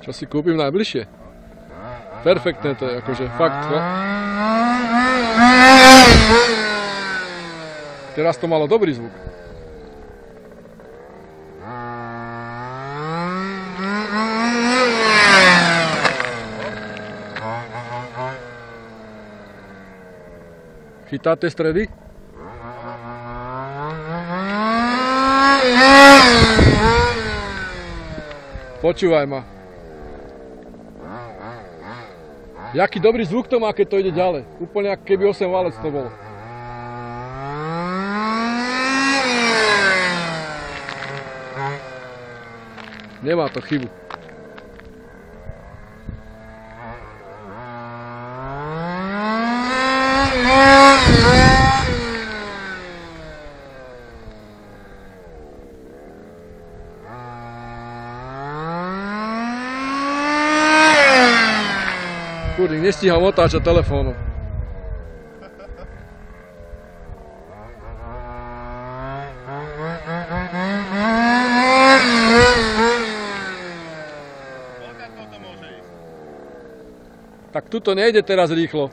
Čo si kúpim najbližšie? Perfektné to je, akože fakt. No. Teraz to malo dobrý zvuk. Chytáte stredy? Počúvaj ma. Jaký dobrý zvuk to má, keď to ide ďalej. Úplne ako keby 8 valec to bolo. Nemá to chybu. Kurník, nestíham otáčať telefónu. Tak tuto nejde teraz rýchlo.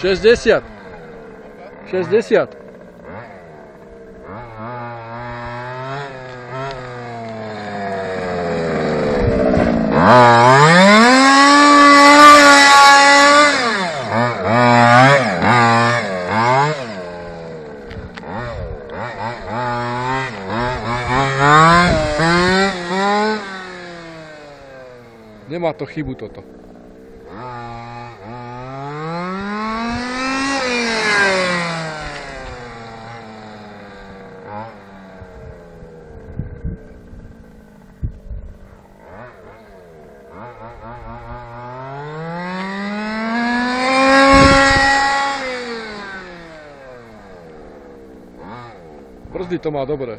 60. 60. Nemá to chybu toto. Brzdy to má dobre.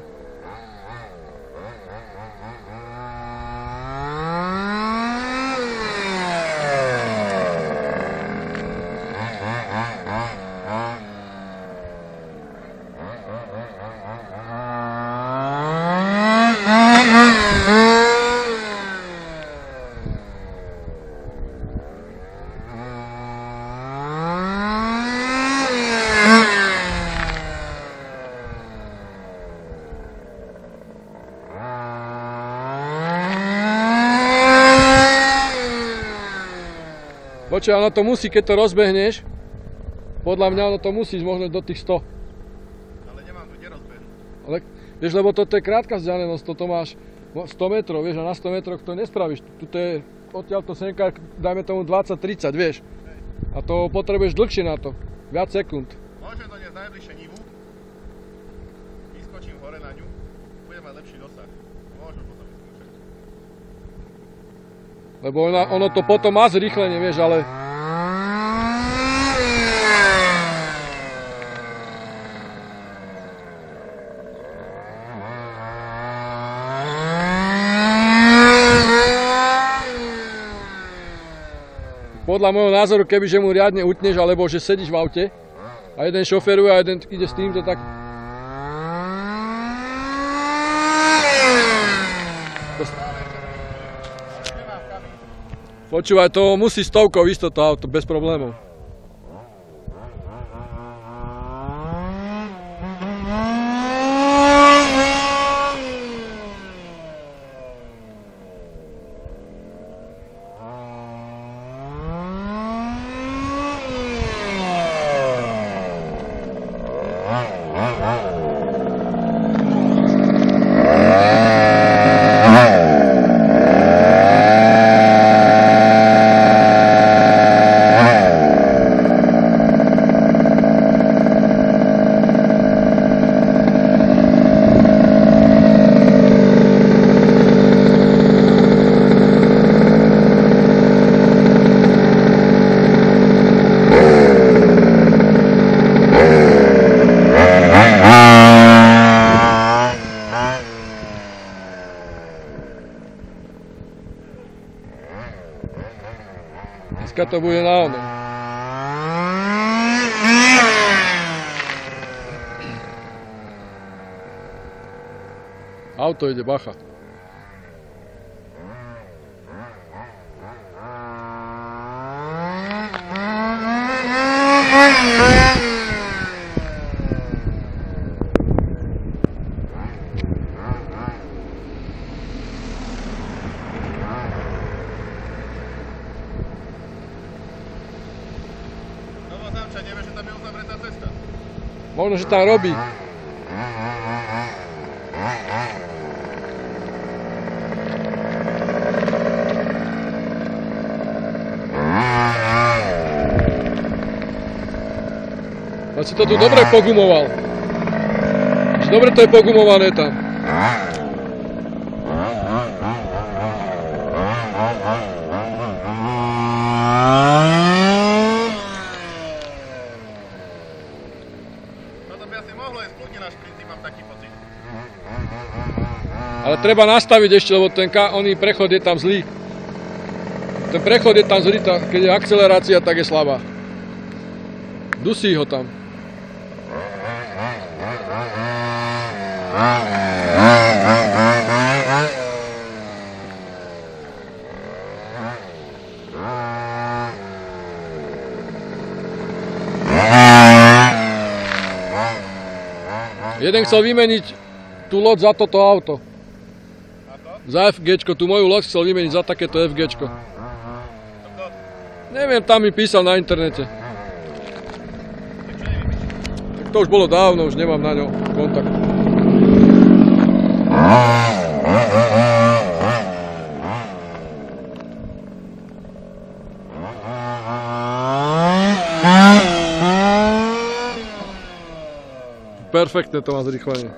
Počuj, ono to musí, keď to rozbehneš, podľa mňa ono to musí ísť možno do tých 100. Ale nemám tu kde rozbehnúť. Ale, vieš, lebo toto je krátka vzdialenosť, toto máš 100 metrov, vieš, a na 100 metroch to nespravíš. Tuto je odtiaľto senka, dajme tomu 20-30, vieš. A to potrebuješ dlhšie na to, viac sekúnd. Môžem doniesť najbližšie nivu, vyskočím hore na ňu, budem mať lepší dosah. Môžem potom vyskúšať. Lebo ono to potom má zrýchlenie, vieš, ale... Podľa môjho názoru, kebyže mu riadne utneš, alebo že sedíš v aute a jeden šoferuje a jeden ide s týmto, tak... Počúvaj, to musí 100 ísť toto auto, bez problémov. Dneska to bude na ono. Auto ide, bacha. Nevieš, že tam je uzavretá cesta? Možno, že tam robí. Ale si to tu dobre pogumoval. Dobre to je pogumované tam. Ale treba nastaviť ešte, lebo ten oný prechod je tam zlý. Ten prechod je tam zlý, keď je akcelerácia, tak je slabá. Dusí ho tam. Jeden chcel vymeniť tú loď za toto auto. Za FGčko, tú moju loď chcel vymeniť za takéto FGčko. Neviem, tam mi písal na internete. Tak to už bolo dávno, už nemám na ňo kontakt. Perfektne to má zrýchlenie.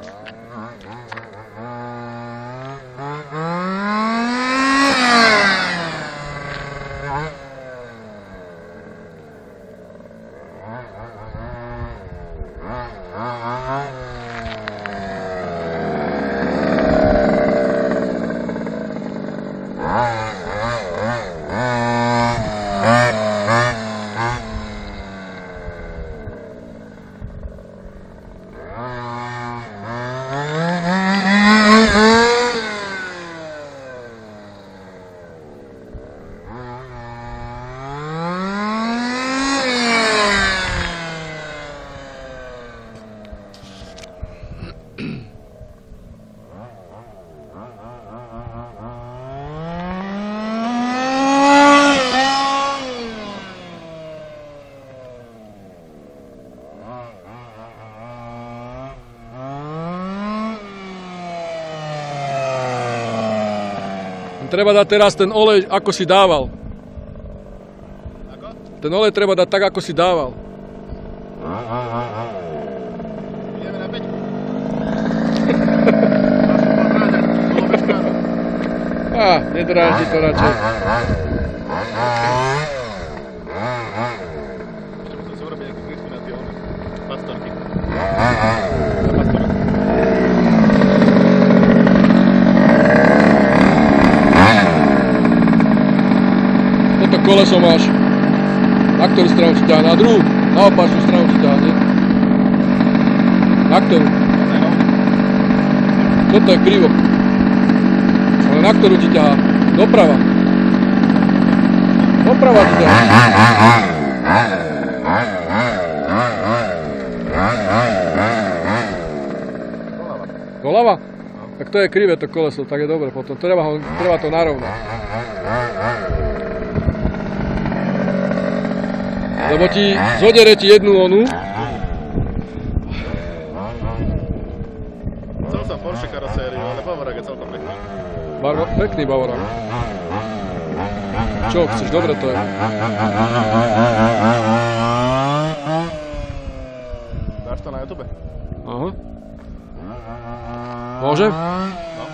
Treba dať teraz ten olej, ako si dával. Ako? Ten olej treba dať tak, ako si dával. Ideme na 5. Nedráždi to radšej. Ešte musím si urobiť nejakú klitku na tie pastorky. Toto koleso máš. Na ktorú stranu ti ťahne? Na druhú? Na opačnú stranu ti ťahne. Na ktorú? Toto je krivo. Ale na ktorú ti ťahá? Doprava. Doprava ti ťahá. Doľava? Tak to je krivé to koleso, tak je dobre potom. Treba to narovnať. Lebo ti zodere ti jednu onu. Chcel som Porsche karosériu, ale Bavorák je celkom pekný. Pekný Bavorák. Čo, chceš? Dobre to je. Dáš to na YouTube? Aha. Môžem? No.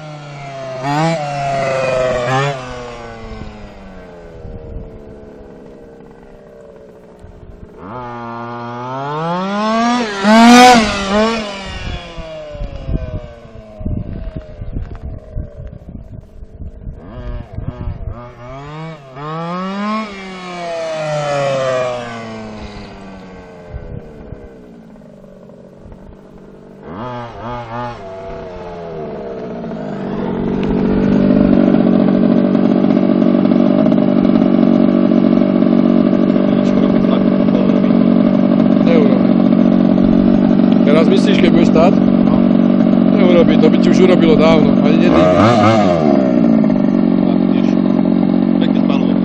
myslíš, keď budeš stáť? Neurobí, to by ti už urobilo dávno, ani nedýchne. A vidíš, pekne spaluje.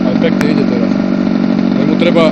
Aj pekne ide teraz. Len mu treba